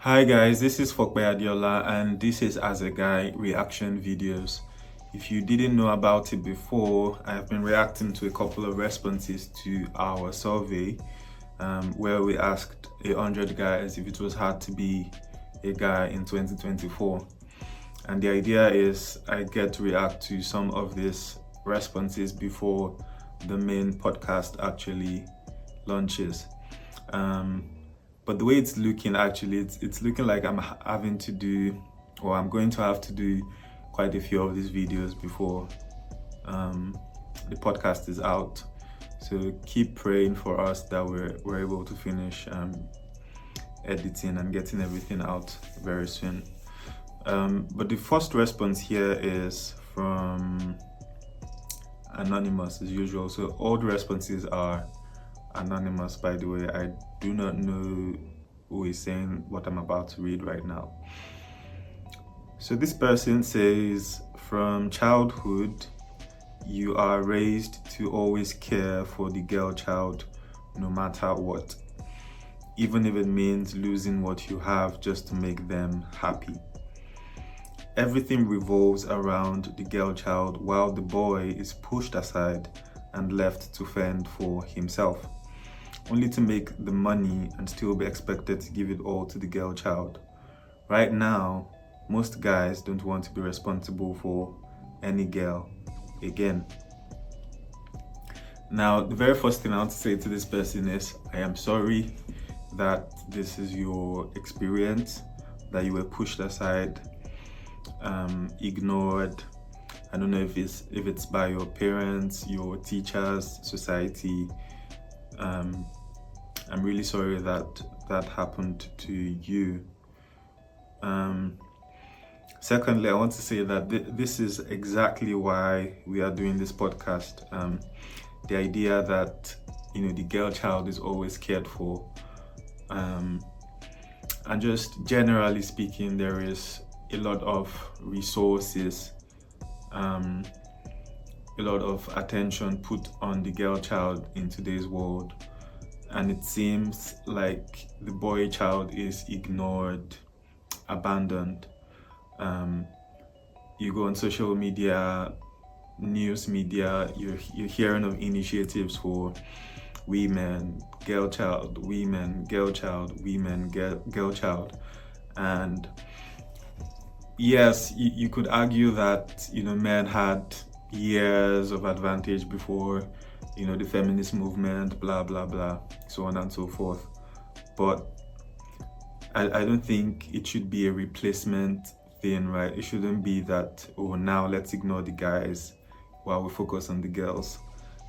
Hi guys, this is Fokpe Adiola and this is As a Guy reaction videos. If you didn't know about it before, I've been reacting to a couple of responses to our survey where we asked 100 guys if it was hard to be a guy in 2024. And the idea is I get to react to some of these responses before the main podcast actually launches. But the way it's looking, actually, it's looking like I'm having to do, or I'm going to have to do quite a few of these videos before the podcast is out. So keep praying for us that we're able to finish editing and getting everything out very soon. But the first response here is from Anonymous as usual. So all the responses are anonymous, by the way. I do not know who is saying what I'm about to read right now. So this person says, from childhood, you are raised to always care for the girl child no matter what, even if it means losing what you have just to make them happy. Everything revolves around the girl child while the boy is pushed aside and left to fend for himself, only to make the money and still be expected to give it all to the girl child. Right now, most guys don't want to be responsible for any girl again. Now, the very first thing I want to say to this person is, I am sorry that this is your experience, that you were pushed aside, ignored. I don't know if it's by your parents, your teachers, society. I'm really sorry that happened to you. Secondly, I want to say that this is exactly why we are doing this podcast. The idea that the girl child is always cared for, and just generally speaking, there is a lot of resources, a lot of attention put on the girl child in today's world, and it seems like the boy child is ignored, abandoned. You go on social media, news media, you're hearing of initiatives for women, girl child, women, girl child, women, girl child. And yes, you could argue that men had years of advantage before the feminist movement, blah blah blah, so on and so forth. But I don't think it should be a replacement thing, right? It shouldn't be that, oh, now let's ignore the guys while we focus on the girls.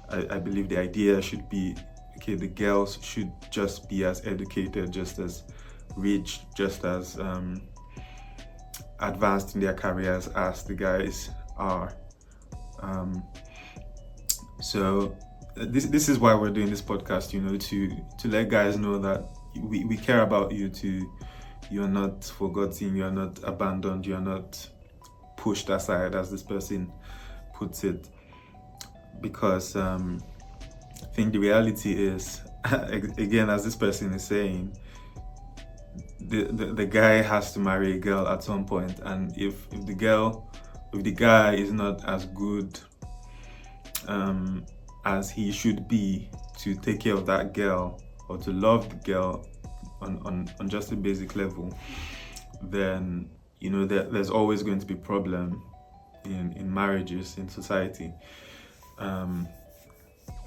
I believe the idea should be, okay, the girls should just be as educated, just as rich, just as advanced in their careers as the guys are. So this is why we're doing this podcast, to let guys know that we care about you too. You're not forgotten, you're not abandoned, you're not pushed aside, as this person puts it. Because I think the reality is, again, as this person is saying, the guy has to marry a girl at some point, and if the guy is not as good as he should be to take care of that girl or to love the girl on just a basic level, then there's always going to be problem in marriages, in society. And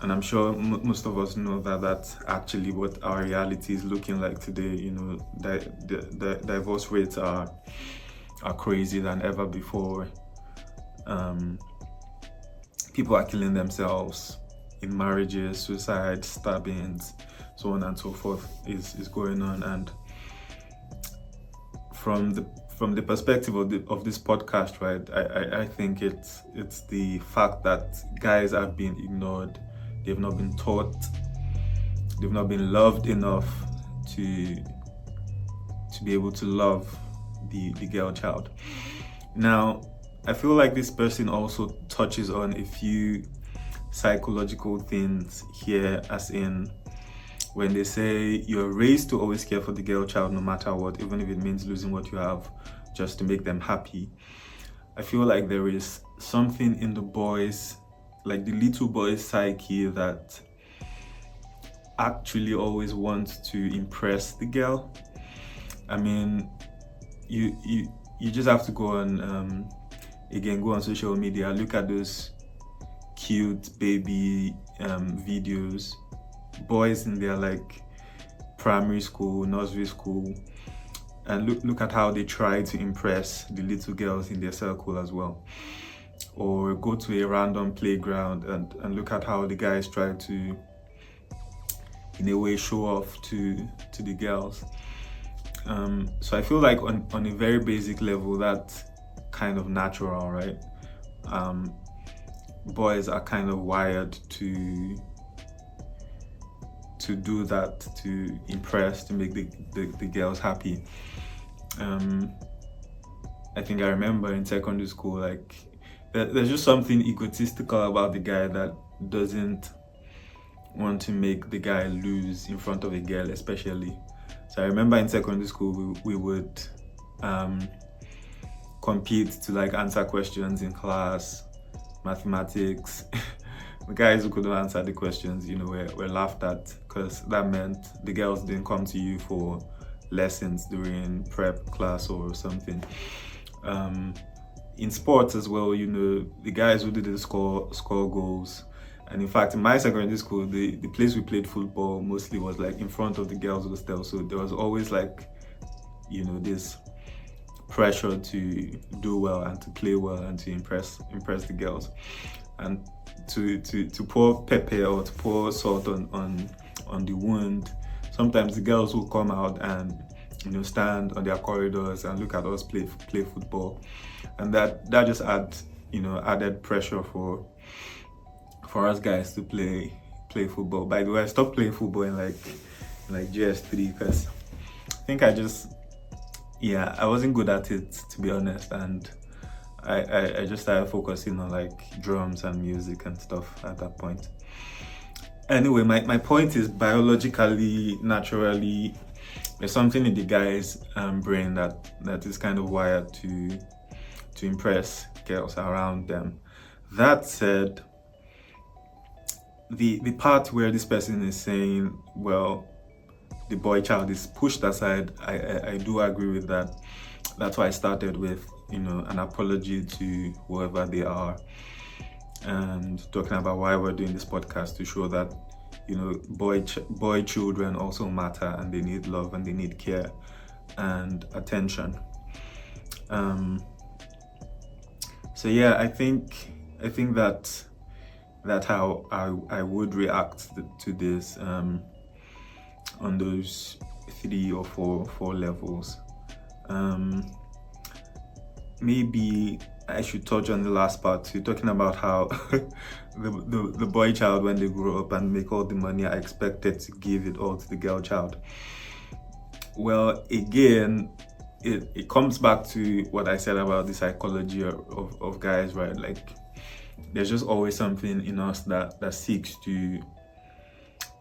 I'm sure most of us know that that's actually what our reality is looking like today. The divorce rates are crazy than ever before. People are killing themselves in marriages, suicide, stabbings, so on and so forth is going on. And from the perspective of this podcast, right, I think it's the fact that guys have been ignored. They've not been taught, they've not been loved enough to be able to love the girl child. Now, I feel like this person also touches on a few psychological things here, as in when they say you're raised to always care for the girl child no matter what, even if it means losing what you have just to make them happy. I feel like there is something in the boys, like the little boy's psyche, that actually always wants to impress the girl. I mean, you just have to go on go on social media, look at those cute baby videos, boys in their like primary school, nursery school, and look at how they try to impress the little girls in their circle as well. Or go to a random playground and look at how the guys try to, in a way, show off to the girls. So I feel like on a very basic level, that's kind of natural, right? Boys are kind of wired to do that, to impress, to make the girls happy. I think I remember in secondary school, like there's just something egotistical about the guy that doesn't want to make the guy lose in front of a girl, especially. So I remember in secondary school we would compete to like answer questions in class, mathematics. The guys who couldn't answer the questions, were laughed at, because that meant the girls didn't come to you for lessons during prep class or something. In sports as well, the guys who didn't score goals. And in fact, in my secondary school, the place we played football mostly was like in front of the girls' hostel. So there was always like, this pressure to do well and to play well and to impress the girls. And to pour pepper or to pour salt on the wound, sometimes the girls will come out and stand on their corridors and look at us play football, and that just added pressure for us guys to play football. By the way, I stopped playing football in like GS3 because I think I wasn't good at it, to be honest, and I just started focusing on like drums and music and stuff at that point. Anyway, my point is, biologically, naturally, there's something in the guy's brain that is kind of wired to impress girls around them. That said, the part where this person is saying, well, the boy child is pushed aside, I do agree with that. That's why I started with an apology to whoever they are, and talking about why we're doing this podcast, to show that boy children also matter, and they need love and they need care and attention. So yeah, I think that's how I would react to this on those 3 or 4 levels. Maybe I should touch on the last part too, talking about how the boy child, when they grow up and make all the money, are expected to give it all to the girl child. Well, again, it comes back to what I said about the psychology of guys, right? Like, there's just always something in us that seeks to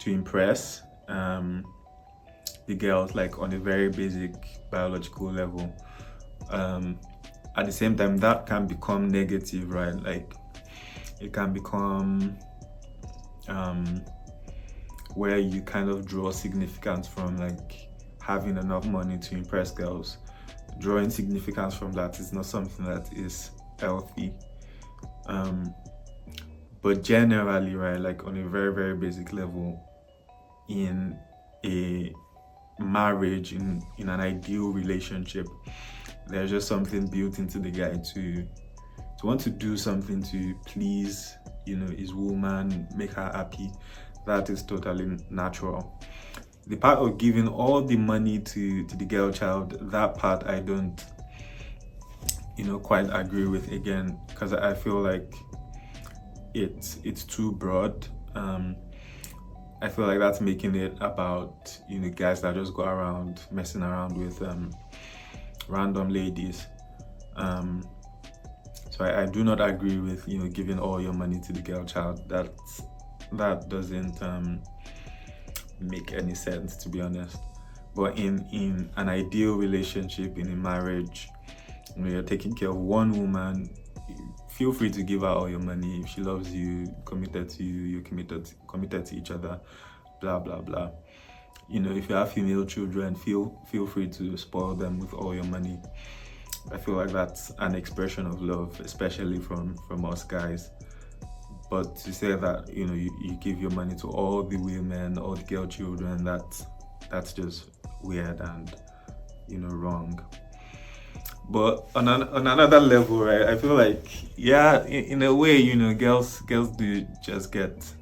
impress the girls, like on a very basic biological level. At the same time, that can become negative, right? Like, it can become where you kind of draw significance from like having enough money to impress girls. Drawing significance from that is not something that is healthy. But generally, right, like on a very, very basic level, in a marriage, in an ideal relationship, there's just something built into the guy to want to do something to please, his woman, make her happy. That is totally natural. The part of giving all the money to the girl child, that part I don't, quite agree with, again, because I feel like it's too broad. I feel like that's making it about, guys that just go around messing around with random ladies. So I do not agree with giving all your money to the girl child. That doesn't make any sense, to be honest. But in an ideal relationship, in a marriage, you're taking care of one woman, feel free to give her all your money. If she loves you, committed to you, you're committed to each other, blah blah blah. If you have female children, feel free to spoil them with all your money. I feel like that's an expression of love, especially from us guys. But to say that you give your money to all the women, all the girl children, that's just weird and wrong. But on another level, right, I feel like, yeah, in a way, girls do just get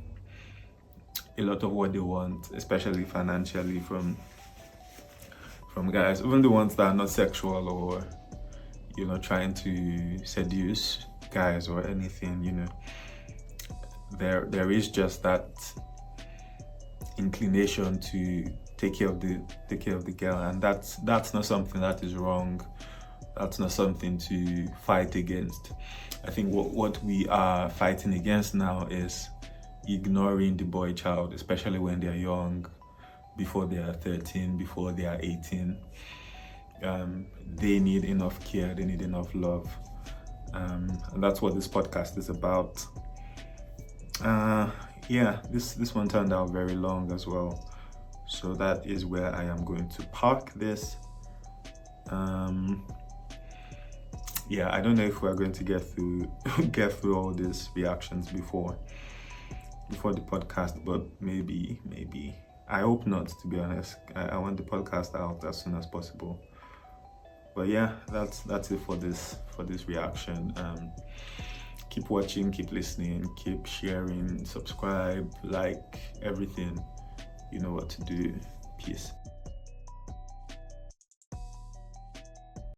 a lot of what they want, especially financially, from guys, even the ones that are not sexual or trying to seduce guys or anything. There is just that inclination to take care of the girl, and that's not something that is wrong. That's not something to fight against. I think what we are fighting against now is ignoring the boy child, especially when they're young, before they are 13, before they are 18. They need enough care, they need enough love, and that's what this podcast is about. Yeah, this one turned out very long as well, so that is where I am going to park this. Yeah, I don't know if we're going to get through all these reactions before the podcast, but maybe. I hope not, to be honest. I want the podcast out as soon as possible. But yeah, that's it for this reaction. Keep watching, keep listening, keep sharing, subscribe, like, everything. You know what to do. Peace.